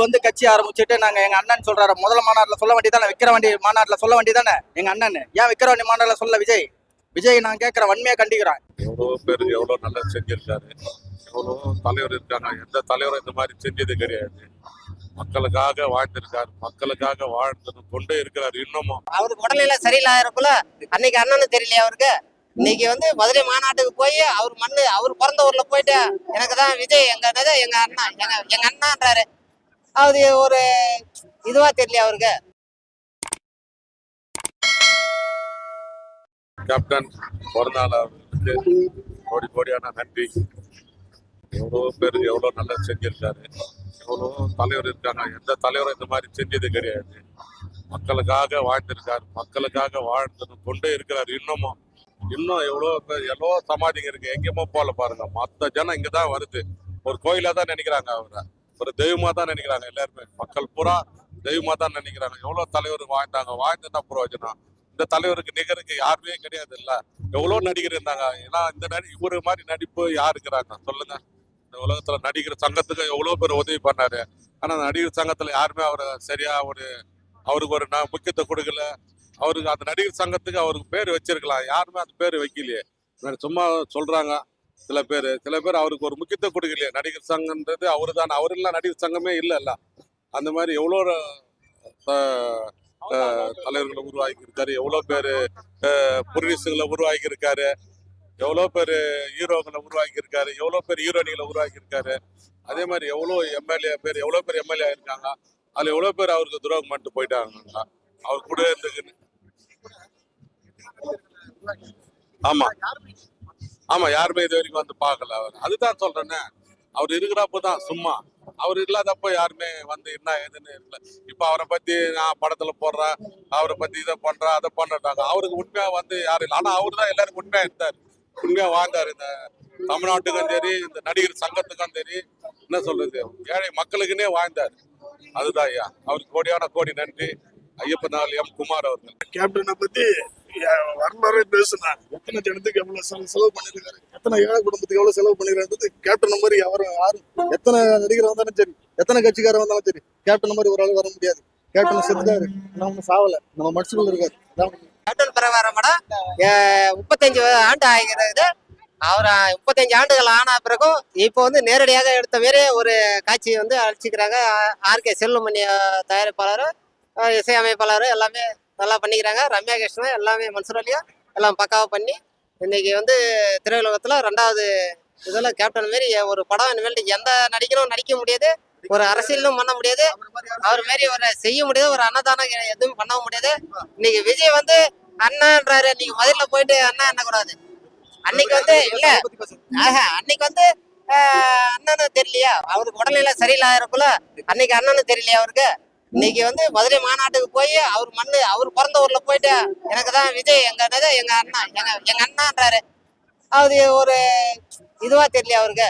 வந்து கட்சி ஆரம்பிச்சுட்டு நாங்க எங்க அண்ணன் சொல்றாரு முதல் மாநாட்டில் சொல்ல வேண்டியதானே, விக்கிற வண்டி மாநாட்டில் சொல்ல வேண்டியதானே எங்க அண்ணன். ஏன் விக்கிற வண்டி மாநாட்டில் சொல்ல விஜய் நான் கேட்கிறேன், வன்மையா கண்டிக்கிறேன். எவ்வளோ பேர் எவ்வளோ நல்லா செஞ்சிருக்காரு, எவ்வளோ தலைவர் இருக்காங்க. எந்த தலைவரும் இந்த மாதிரி செஞ்சது கிடையாது. மக்களுக்காக வாழ்ந்திருக்காரு, மக்களுக்காக வாழ்ந்து கொண்டே இருக்கிறார் இன்னமும். அவருக்கு உடல்நிலை சரியில்லாதக்குள்ள அன்னைக்கு அண்ணனு தெரியலையா அவருக்கு. இன்னைக்கு வந்து மதுரை மாநாட்டுக்கு போய் அவர் மண்ணு அவர் பிறந்த ஊர்ல போயிட்டு எனக்கு தான் விஜய் எங்க அண்ணா எங்க அண்ணான்றாரு. அது ஒரு இதுவா தெரியல அவருக்கு. கேப்டன் பிறந்தநாள் அவர்களுக்கு கோடி கோடியான நன்றி. எவ்வளோ பேர் எவ்வளோ நல்லா செஞ்சிருக்காரு, எவ்வளோ தலைவர் இருக்காங்க. எந்த தலைவரும் இந்த மாதிரி செஞ்சது கிடையாது. மக்களுக்காக வாழ்ந்திருக்காரு, மக்களுக்காக வாழ்ந்து கொண்டே இருக்கிறார் இன்னமும். இன்னும் எவ்வளோ பேர் எவ்வளோ சமாதிங்க இருக்கு, எங்கேயுமோ போல பாருங்க. மற்ற ஜனம் இங்கே தான் வருது. ஒரு கோயிலாக தான் நினைக்கிறாங்க, அவரை ஒரு தெய்வமாக தான் நினைக்கிறாங்க. எல்லாருமே மக்கள் பூரா தெய்வமாக தான் நினைக்கிறாங்க. எவ்வளோ தலைவர் வாழ்ந்தாங்க, வாழ்ந்துதான் பிரயோஜனம். இந்த தலைவருக்கு நிகருக்கு யாருமே கிடையாது. இல்ல எவ்வளோ நடிகர் இருந்தாங்க. ஏன்னா இந்த இவரு மாதிரி நடிப்பு யாரு இருக்கிறாங்க சொல்லுங்க. இந்த உலகத்துல நடிகர் சங்கத்துக்கு எவ்வளோ பேர் உதவி பண்ணாரு. ஆனா நடிகர் சங்கத்துல யாருமே அவரை சரியா அவருக்கு ஒரு முக்கியத்துவம் கொடுக்கல. அவருக்கு அந்த நடிகர் சங்கத்துக்கு அவருக்கு பேர் வச்சிருக்கலாம், யாருமே அந்த பேர் வைக்கலையே. சும்மா சொல்றாங்க சில பேர் அவருக்கு ஒரு முக்கியத்துவம் கொடுக்கலையே. நடிகர் சங்கம்ன்றது அவரு தான், அவரு இல்ல நடிகர் சங்கமே இல்ல. அந்த மாதிரி எவ்வளோ தலைவர்களை உருவாக்கி இருக்காரு, எவ்வளோ பேர் புரிசுகளை உருவாக்கி இருக்காரு, எவ்வளோ பேர் ஹீரோக்களை உருவாக்கி இருக்காரு, எவ்வளோ பேர் ஹீரோயினிகளை உருவாக்கி இருக்காரு. அதே மாதிரி எவ்வளோ பேர் எம்எல்ஏ இருக்காங்க. அதுல எவ்வளோ பேர் அவருக்கு துரோகம் பண்ணிட்டு போயிட்டாங்க அவர் கூட இருந்து. ஆமா யாருமே இது வரைக்கும் வந்து பார்க்கல. அவர் அதுதான் சொல்றேன்னு, அவர் இருக்கிறப்பதான் சும்மா, அவர் இல்லாதப்ப யாருமே வந்து என்ன ஏதுன்னு இல்லை. இப்ப அவரை பத்தி நான் படத்துல போடுறேன், அவரை பத்தி இதை பண்றேன் அதை பண்றாங்க. அவருக்கு உண்மையா வந்து யாரும் இல்லை. ஆனா அவரு தான் எல்லாருக்கும் உண்மையா இருந்தாரு, உண்மையா வாழ்ந்தாரு. இந்த தமிழ்நாட்டுக்கும் சரி, இந்த நடிகர் சங்கத்துக்கும் சரி, என்ன சொல்றது, ஏழை மக்களுக்குன்னே வாழ்ந்தாரு. அதுதான் ஐயா, அவருக்கு கோடியான கோடி நன்றி. ஐயப்பன் எம் குமார் அவர்கள். கேப்டனை பத்தி வரலாறு பேசுனார். எத்தனை ஜனத்துக்கு எவ்வளவு செலவு பண்ணிருக்காரு, எத்தனை ஏழை குடும்பத்துக்கு எவ்வளவு செலவு பண்ணிருக்காரு. கேப்டன் மாதிரி யாரும் எத்தனை நடிகர் வந்தாலும் சரி, எத்தனை கட்சிக்காரர் வந்தாலும் சரி, கேப்டன் மாதிரி ஒரு ஆள் வர முடியாது. கேப்டன் செத்துட்டாரு, நம்ம சாவல, நம்ம மனசுக்குள்ள இருக்காரு. கேப்டன் பிரகாரம் படம் 35 ஆண்டு ஆகிறது. அவர் 35 ஆண்டுகள் ஆன பிறகும் இப்போ வந்து நேரடியாக எடுத்த மாரி ஒரு காட்சி வந்து அழிச்சிக்கிறாங்க. ஆர்கே செல்லுமணி தயாரிப்பாளர், இசையமைப்பாளர் எல்லாமே நல்லா பண்ணிக்கிறாங்க. ரம்யா கிருஷ்ணன் எல்லாமே மனசுலையும் எல்லாம் பக்காவாக பண்ணி இன்னைக்கு வந்து திரையுலகத்தில் 2வது இதில் கேப்டன் மாரி ஒரு படம் இனிமேல் எந்த நடிகரும் நடிக்க முடியாது, ஒரு அரசியலும் பண்ண முடியாது, அவர் மாரி ஒரு செய்ய முடியாது, ஒரு அன்னதானம் எதுவும் பண்ண முடியாது. இன்னைக்கு விஜய் வந்து அண்ணான்றாரு. நீங்க மதுரையில போயிட்டு அண்ணா என்னக்கூடாது. அன்னைக்கு வந்து இல்ல அன்னைக்கு வந்து அண்ணனு தெரியலையா அவருக்கு உடல்நிலை சரியில்லாதக்குள்ள அன்னைக்கு அண்ணனு தெரியலையா அவருக்கு. இன்னைக்கு வந்து மதுரை மாநாட்டுக்கு போய் அவர் மண்ணு அவர் பிறந்த ஊர்ல போயிட்டு எனக்கு தான் விஜய் எங்க அண்ணான்றாரு. அது ஒரு இதுவா தெரியலையா அவருக்கு.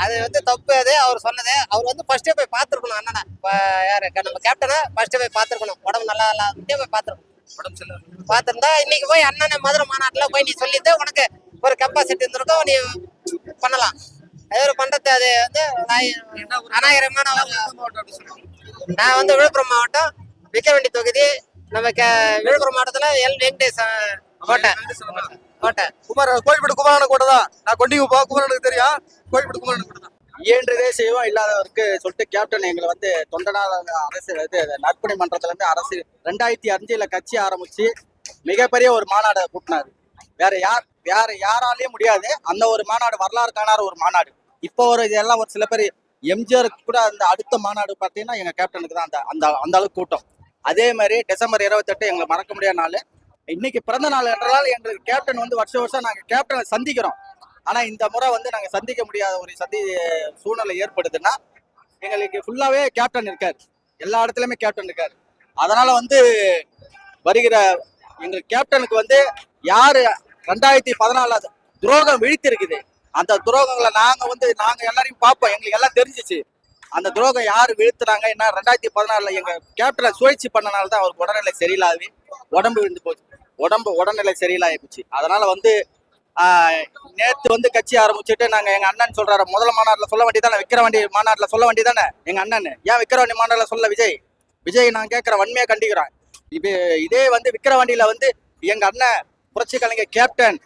அது வந்து தப்பு. அது அவர் சொன்னது. அவர் வந்து ஃபர்ஸ்டே போய் பார்த்துருக்கணும் அண்ணனை. யாரு நம்ம கேப்டனை ஃபர்ஸ்டே போய் பார்த்துருக்கணும். உடம்பு நல்லா இல்லாம போய் பார்த்துருக்கணும். பார்த்துருந்தா இன்னைக்கு போய் அண்ணனை மதுரை மாநாட்டுல போய் நீ சொல்லிட்டு உனக்கு ஒரு கெப்பாசிட்டி இருந்திருக்கும், நீ பண்ணலாம். அது பண்றது அது வந்து அநாகரமான. நான் வந்து விழுப்புரம் மாவட்டம் விக்கிரவாண்டி தொகுதி. நம்ம விழுப்புரம் மாவட்டத்துல எல் வெங்கடேஷ் கோட்டை கோழிப்பட்டு குமாரன கோட்டை தான். நான் கொண்டிங்க குமாரனுக்கு தெரியும். கோழிப்பட்டு குமாரன கோட்டை தான். இயன்றதே செய்வோம் இல்லாதவருக்கு சொல்லிட்டு கேப்டன் எங்களை வந்து தொண்டனால அரசு நற்பணி மன்றத்துல இருந்து அரசு 2005 கட்சி ஆரம்பிச்சு மிகப்பெரிய ஒரு மாநாடு கூட்டினாரு. வேற யாராலையும் முடியாது. அந்த ஒரு மாநாடு வரலாறு காணாத ஒரு மாநாடு. இப்போ இதெல்லாம் ஒரு சில பேர் எம்ஜிஆருக்கு கூட அந்த அடுத்த மாநாடு பார்த்தீங்கன்னா எங்க கேப்டனுக்கு தான் அந்த அளவுக்கு கூட்டம். அதே மாதிரி டிசம்பர் 28 எங்களை மறக்க முடியாத நாள். இன்னைக்கு பிறந்த நாள் என்றால் எங்களுக்கு கேப்டன் வந்து வருஷம் நாங்க கேப்டனை சந்திக்கிறோம். ஆனா இந்த முறை வந்து நாங்க சந்திக்க முடியாத ஒரு சூழ்நிலை ஏற்படுதுன்னா எங்களுக்கு ஃபுல்லாவே கேப்டன் இருக்காரு, எல்லா இடத்துலயுமே கேப்டன் இருக்காரு. அதனால வந்து வருகிற எங்களுக்கு கேப்டனுக்கு வந்து யாரு 2014 துரோகம் விழித்திருக்குது, அந்த துரோகங்களை நாங்க எல்லாரையும் பார்ப்போம். எங்களுக்கு எல்லாம் தெரிஞ்சிச்சு அந்த துரோகம் யாரு வீழ்த்துறாங்க. என்ன 2014 எங்க கேப்டனை சுழற்சி பண்ணனால்தான் அவருக்கு உடல்நிலை சரியில்லாது, உடம்பு விழுந்து போச்சு, உடல்நிலை சரியில்லாயிடுச்சு. அதனால வந்து நேத்து வந்து கட்சி ஆரம்பிச்சுட்டு நாங்க எங்க அண்ணன் சொல்றாரு முதல் மாநாட்டுல சொல்ல வேண்டியதானே, விக்கிரவாண்டி மாநாட்டுல சொல்ல வேண்டியதானே எங்க அண்ணன். ஏன் விக்கிரவாண்டி மாநாட்டுல சொல்ல விஜய் நான் கேட்கிறேன், வன்மையா கண்டிக்கிறேன். இப்ப இதே வந்து விக்கிரவாண்டியில வந்து எங்க அண்ணன் புரட்சி கலைஞர் கேப்டன்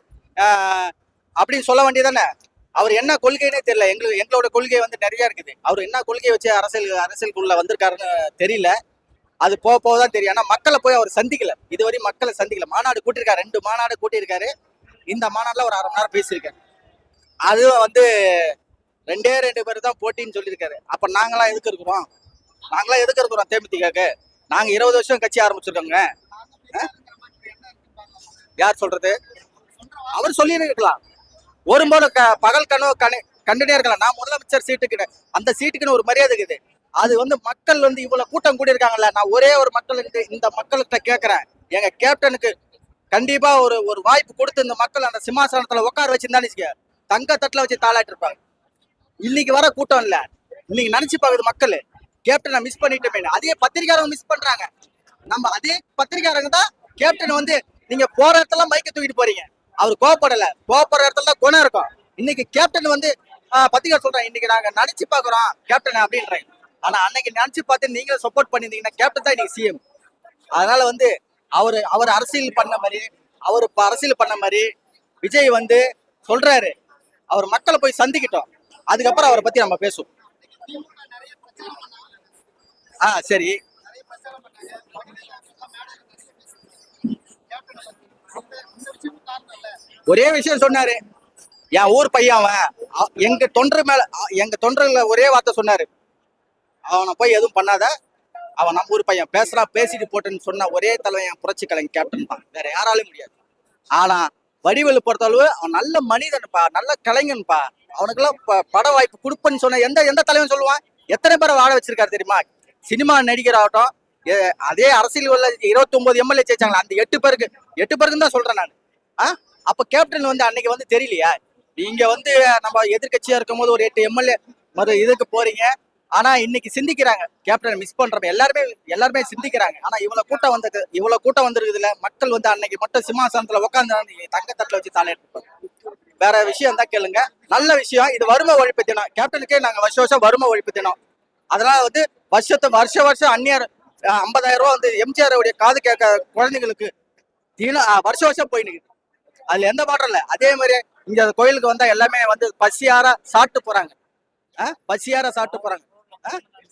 அப்படின்னு சொல்ல வேண்டியதானே. அவர் என்ன கொள்கைன்னே தெரியல. எங்களோட கொள்கை வந்து நிறைய இருக்குது. அவர் என்ன கொள்கையை வச்சு அரசியலுக்குள்ள வந்திருக்காருன்னு தெரியல. அது போக போகதான் தெரியும். ஆனா மக்களை போய் அவர் சந்திக்கல, இதுவரை மக்களை சந்திக்கல. மாநாடு கூட்டியிருக்காரு, 2 மாநாடு கூட்டியிருக்காரு. இந்த மாநாடுல ஒரு 1/2 மணி நேரம் பேசியிருக்காரு. அதுவும் வந்து 2 பேர் தான் போட்டின்னு சொல்லியிருக்காரு. அப்ப நாங்களாம் எதுக்கு இருக்கிறோம்? தேமுதிகக்கு நாங்க 20 வருஷம் கட்சி ஆரம்பிச்சிருக்கோங்க. யார் சொல்றது? அவர் சொல்லி இருக்கலாம். ஒரும்போது பகல் கனவு கண்டுட்டே இருக்கலாம். நான் முதலமைச்சர் சீட்டுக்கு, அந்த சீட்டுக்குன்னு ஒரு மரியாதை இருக்குது. அது வந்து மக்கள் வந்து இவ்வளவு கூட்டம் கூடி இருக்காங்கல்ல, நான் ஒரே ஒரு இந்த மக்கள்கிட்ட கேட்கிறேன், எங்க கேப்டனுக்கு கண்டிப்பா ஒரு வாய்ப்பு கொடுத்து இந்த மக்கள் அந்த சிம்மாசனத்துல உட்கார வச்சிருந்தான்னு தங்க தட்டுல வச்சு தாளாட்டு இருப்பாங்க. இன்னைக்கு வர கூட்டம் இல்ல, இன்னைக்கு நினைச்சு பாக்குது மக்கள், கேப்டனை மிஸ் பண்ணிட்டோமே. அதே பத்திரிகையாளங்க மிஸ் பண்றாங்க. நம்ம அதே பத்திரிகையாளங்க தான் கேப்டன் வந்து நீங்க போற இடத்துல மைக்க தூக்கிட்டு போறீங்க. அவர் கோவப்படல, கோவப்படுற இடத்துல தான் குணம் இருக்கும். இன்னைக்கு கேப்டன் வந்து பத்திரிகை சொல்றேன், இன்னைக்கு நாங்க நினைச்சு பாக்குறோம் கேப்டன் அப்படின்றேன். ஆனா அன்னைக்கு நினைச்சு பார்த்து நீங்க சப்போர்ட் பண்ணிருந்தீங்கன்னா கேப்டன் தான் இன்னைக்கு சிஎம். அதனால வந்து அவர் அரசியல் பண்ண மாதிரி விஜய் வந்து சொல்றாரு, அவர் மக்களை போய் சந்திக்கிட்டோம், அதுக்கப்புறம் அவரை பத்தி நம்ம பேசுவோம். சரி. ஒரே விஷயம் சொன்னாரு, என் ஊர் பையன் அவன், எங்க தொண்டர்ல ஒரே வார்த்தை சொன்னாரு, அவனை போய் எதுவும் பண்ணாத, அவன் நம்ம ஊர் பையன், பேசிட்டு போட்டுன்னு சொன்ன ஒரே தலைவன் என் புரட்சி கலைஞர் கேப்டன் தான், வேற யாராலும் முடியாது. ஆனா வடிவேலு பொறுத்தளவு அவன் நல்ல மனிதன்ப்பா, நல்ல கலைஞன்பா, அவனுக்கெல்லாம் பட வாய்ப்பு கொடுப்பேன்னு சொன்ன எந்த தலைவன் சொல்லுவான்? எத்தனை பேரை வாழ வச்சிருக்காரு தெரியுமா? சினிமா நடிகர் ஆகட்டும், அதே அரசியல் உள்ள 29 எம்எல்ஏ ஜெயிச்சாங்களா, அந்த 8 பேருக்கு தான் சொல்றேன் நான். அப்ப கேப்டன் வந்து அன்னைக்கு வந்து தெரியலையா? நீங்க வந்து நம்ம எதிர்கட்சியா இருக்கும் போது ஒரு 8 எம்எல்ஏ இதுக்கு போறீங்க. ஆனா இன்னைக்கு சிந்திக்கிறாங்க, கேப்டன் மிஸ் பண்றோம், எல்லாருமே சிந்திக்கிறாங்க. ஆனா இவ்வளவு கூட்டம் வந்திருக்குதுல, மக்கள் வந்து அன்னைக்கு மட்டும் சிம்மாசனத்துல உட்காந்து தங்க தட்டுல வச்சு தாளையிட்டு வேற விஷயம் தான் கேளுங்க. நல்ல விஷயம். இது வறுமை ஒழிப்பு தினம். கேப்டனுக்கே நாங்க வருஷம் வறுமை ஒழிப்பு தினம். அதனால வந்து வருஷம் அந்நியர் 50,000 ரூபாய் வந்து எம்ஜிஆர் உடைய காது கேட்க குழந்தைங்களுக்கு வருஷம் போயின்னு, அதுல எந்த மாற்றம் இல்ல. அதே மாதிரி இங்க கோயிலுக்கு வந்தா எல்லாமே வந்து பசியார சாப்பிட்டு போறாங்க.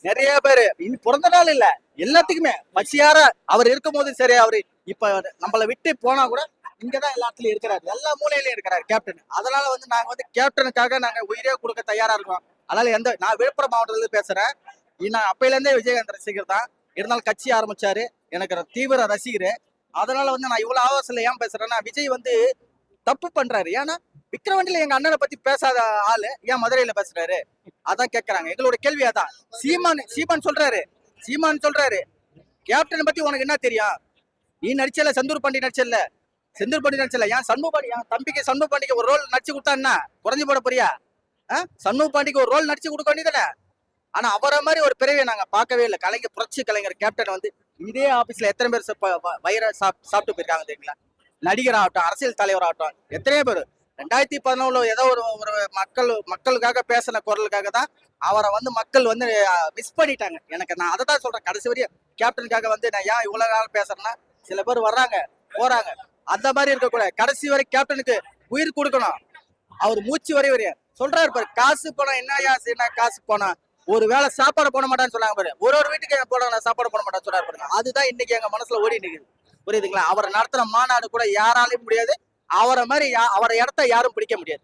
நிறைய பேரு பிறந்த நாள் இல்ல, எல்லாத்துக்குமே பசியார அவர் இருக்கும் போது சரி. அவரு இப்ப நம்மளை விட்டு போனா கூட இங்கதான் எல்லாத்துலயும் இருக்கிறாரு, எல்லா மூலையிலயும் இருக்கிறாரு கேப்டன். அதனால வந்து நாங்க வந்து கேப்டனுக்காக நாங்க உயிரே கொடுக்க தயாரா இருக்கோம். அதனால நான் விழுப்புரம் மாவட்டத்துல இருந்து பேசுறேன். நான் அப்பையில இருந்தே விஜயகாந்த் ரசிகர் தான். இருந்தாலும் கட்சி ஆரம்பிச்சாரு, எனக்கு தீவிர ரசிகர். அதனால வந்து நான் இவ்வளவு ஆவேசத்துல ஏன் பேசுறேன்னா, விஜய் வந்து தப்பு பண்றாரு. ஏன்னா விக்கிரவாண்டியில எங்க அண்ணனை பத்தி பேசாத ஆளு ஏன் மதுரையில பேசுறாரு? அதான் கேட்கறாங்க. எங்களோட கேள்வி அதான். சீமான் சொல்றாரு கேப்டன் பத்தி உனக்கு என்ன தெரியும்? நீ நடிச்சல, செந்தூர் பாண்டி நடிச்சல. ஏன் என் தம்பிக்கு சண்முக பாண்டிக்கு ஒரு ரோல் நடிச்சு கொடுத்தா குறைஞ்சு போட போறியா? சண்முக பாண்டிக்கு ஒரு ரோல் நடிச்சு கொடுக்க வேண்டியதானே? ஆனா அவரை மாதிரி ஒரு பிறவியை நாங்க பார்க்கவே இல்லை. புரட்சி கலைஞர் கேப்டன் வந்து இதே ஆபீஸ்ல எத்தனை பேர் வயிற சாப்பிட்டு போயிருக்காங்க தெரியுங்களா? நடிகர் ஆகட்டும், அரசியல் தலைவர் ஆகட்டும், எத்தனையோ பேர் 2011 ஏதோ ஒரு மக்களுக்காக பேசின குரலுக்காக தான் அவரை வந்து மக்கள் வந்து மிஸ் பண்ணிட்டாங்க. நான் அதை தான் சொல்றேன். கடைசி வரையும் கேப்டனுக்காக வந்து நான் ஏன் இவ்வளவு நாள் பேசுறேன்னா, சில பேர் வர்றாங்க போறாங்க, அந்த மாதிரி இருக்கக்கூடாது. கடைசி வரை கேப்டனுக்கு உயிர் கொடுக்கணும். அவர் மூச்சு வரைய சொல்றாரு பாரு, காசு போனா என்ன காசு போனா ஒரு வேளை சாப்பாடு போட மாட்டான்னு சொன்னாங்க பாரு. ஒரு வீட்டுக்கு போட சாப்பாடு போட மாட்டான்னு சொன்னாரு பாருங்க. அதுதான் இன்னைக்கு எங்க மனசுல ஓடி நிக்குது. புரியுதுங்களா? அவரை நடத்துற மாநாடு கூட யாராலையும் முடியாது. அவரை இடத்த யாரும் பிடிக்க முடியாது.